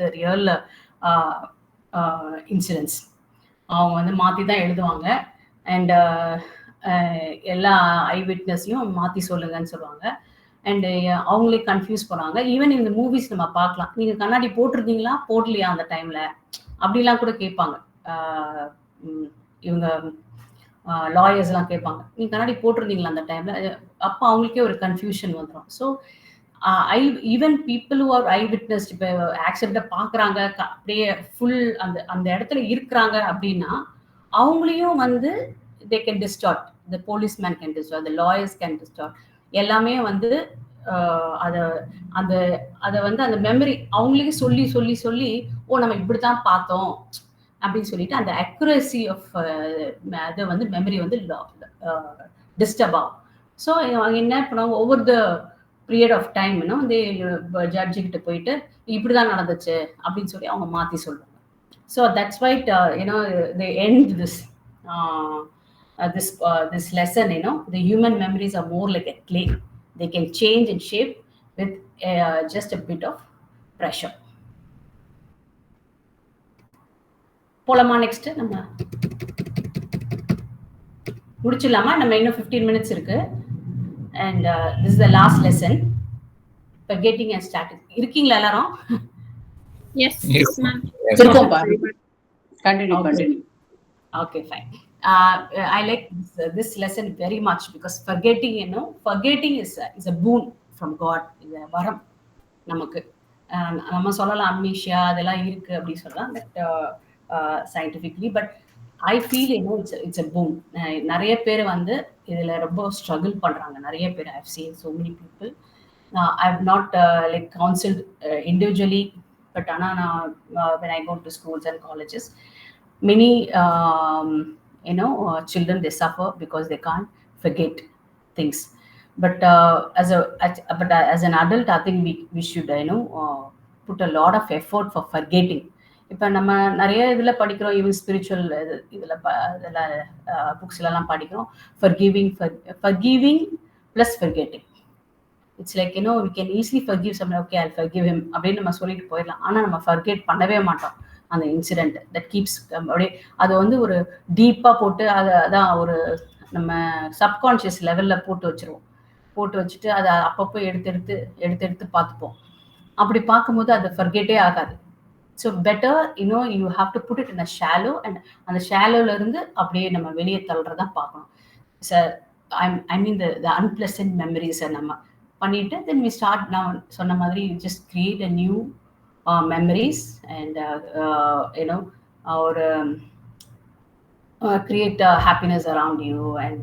The real incidents. அவங்க வந்து மாற்றி தான் எழுதுவாங்க. அண்ட் எல்லா ஐ விட்னஸையும் மாற்றி சொல்லுங்கன்னு சொல்லுவாங்க. அண்ட் அவங்களே கன்ஃபியூஸ் பண்ணுவாங்க. ஈவன் இந்த மூவிஸ் நம்ம பார்க்கலாம். நீங்கள் கண்ணாடி போட்டிருந்தீங்களா போடலையா அந்த டைமில் அப்படிலாம் கூட கேட்பாங்க. இவங்க லாயர்ஸ்லாம் கேட்பாங்க, நீங்கள் கண்ணாடி போட்டிருந்தீங்களா அந்த டைமில். அப்போ அவங்களுக்கே ஒரு கன்ஃபியூஷன் வந்துடும். So even people who are I witness, இப்போ ஆக்சிடெண்ட்டை பார்க்குறாங்க, அப்படியே ஃபுல் அந்த அந்த இடத்துல இருக்கிறாங்க அப்படின்னா அவங்களையும் வந்து they can distort, the policeman can distort, the lawyers can distort. எல்லாமே வந்து அதை அந்த அதை வந்து அந்த மெமரி அவங்களுக்கே சொல்லி சொல்லி சொல்லி ஓ நம்ம இப்படி தான் பார்த்தோம் அப்படின்னு சொல்லிட்டு அந்த அக்யூரசி ஆஃப் அதை வந்து மெமரி வந்து டிஸ்டர்ப் ஆகும். ஸோ அவங்க என்ன பண்ணுவாங்க, ஒவ்வொரு த பீரியட் ஆஃப் டைம் வந்து ஜட்ஜுக்கிட்ட போயிட்டு இப்படி தான் நடந்துச்சு அப்படின்னு சொல்லி அவங்க மாற்றி சொல்லுவாங்க. So that's why they end this lesson. The human memories are more like a clay. They can change in shape with just a bit of pressure. போலாமா நெக்ஸ்ட்? நம்ம முடிச்சிடலாமா? நம்ம இன்னும் 15 minutes இருக்கு. And this is the last lesson, forgetting and starting. இருக்கீங்களா எல்லாரும்? Yes ma'am. இருக்கோம் பா. Continue. Okay, fine. I like this lesson very much because forgetting, forgetting is a boon from God. இது வரம் நமக்கு. நம்ம சொல்லலாம் அம்னீஷியா அதெல்லாம் இருக்கு அப்படி சொல்லலாம், but scientifically. But I feel it's a boon. நிறைய பேர் வந்து இதில் ரொம்ப ஸ்ட்ரகிள் பண்ணுறாங்க. நிறைய பேர் I have seen so many people. I have not like counseled individually, but ஆனால் when I go to schools and colleges, many children, they suffer because they can't forget things. But as an adult, I think we should put a lot of effort for forgetting. இப்போ நம்ம நிறைய இதில் படிக்கிறோம், even spiritual இதில் புக்ஸ்லாம் படிக்கிறோம், forgiving plus forgetting. It's like, we can easily forgive someone. Okay, I'll forgive him அப்படின்னு நம்ம சொல்லிட்டு போயிடலாம். ஆனால் நம்ம forget பண்ணவே மாட்டோம் அந்த இன்சிடென்ட். தட் கீப்ஸ் அப்படியே அது வந்து ஒரு டீப்பாக போட்டு அதான் ஒரு நம்ம சப்கான்ஷியஸ் லெவலில் போட்டு வச்சுட்டு அதை அப்பப்போ எடுத்து பார்த்துப்போம். அப்படி பார்க்கும்போது அது ஃபர்கெட்டே ஆகாது. So better you have to put it in a shallow, and அந்த ஷாலோலேருந்து அப்படியே நம்ம வெளியே தள்ளுறதான் பார்க்கணும். ஐ மீன் த அன்பிளசன்ட் மெமரிஸை நம்ம பண்ணிட்டு தென் வி ஸ்டார்ட். நான் சொன்ன மாதிரி just create a new memories and create happiness around you. And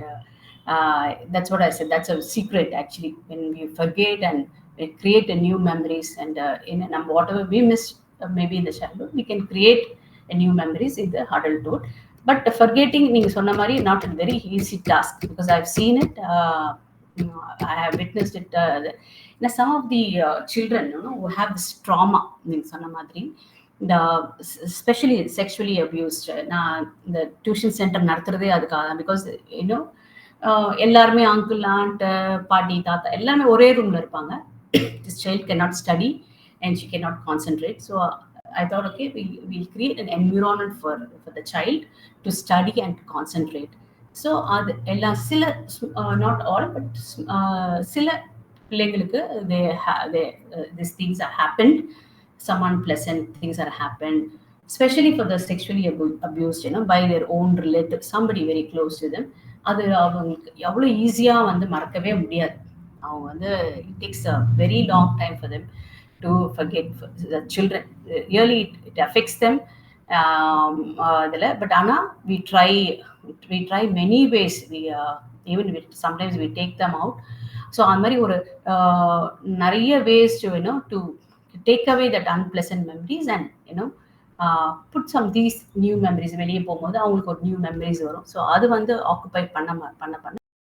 that's what I said, that's a secret actually. When we forget and we create a new memories, and whatever we missed maybe in the childhood, we can create a new memories in the adulthood. But forgetting, neenga sonna mari, not a very easy task, because I've seen it, I have witnessed it. Some of the children who have this trauma, neenga sonna madri, especially sexually abused. நான் இந்த tuition centre நடத்துறதே அதுக்காக, because எல்லாருமே uncle, and, பாட்டி, தாத்தா எல்லாமே ஒரே ரூம்ல இருப்பாங்க. This child cannot study and she cannot concentrate. So I thought, okay, we'll create an environment for the child to study and to concentrate. So சில not all, but சில பிள்ளைங்களுக்கு these things have happened. Some unpleasant things are happened, especially for the sexually abused, by their own relative, somebody very close to them. அது அவங்களுக்கு எவ்வளோ ஈஸியாக வந்து மறக்கவே முடியாது. அவங்க வந்து it takes a very long time for them to forget. The children, really it affects them. But ஆனால் we try many ways. Sometimes we take them out. So அந்த மாதிரி ஒரு நிறைய ways to take away that unpleasant memories, and put some these new memories. வெளியே போகும்போது அவங்களுக்கு ஒரு new memories வரும். ஸோ அது வந்து ஆக்குபை பண்ண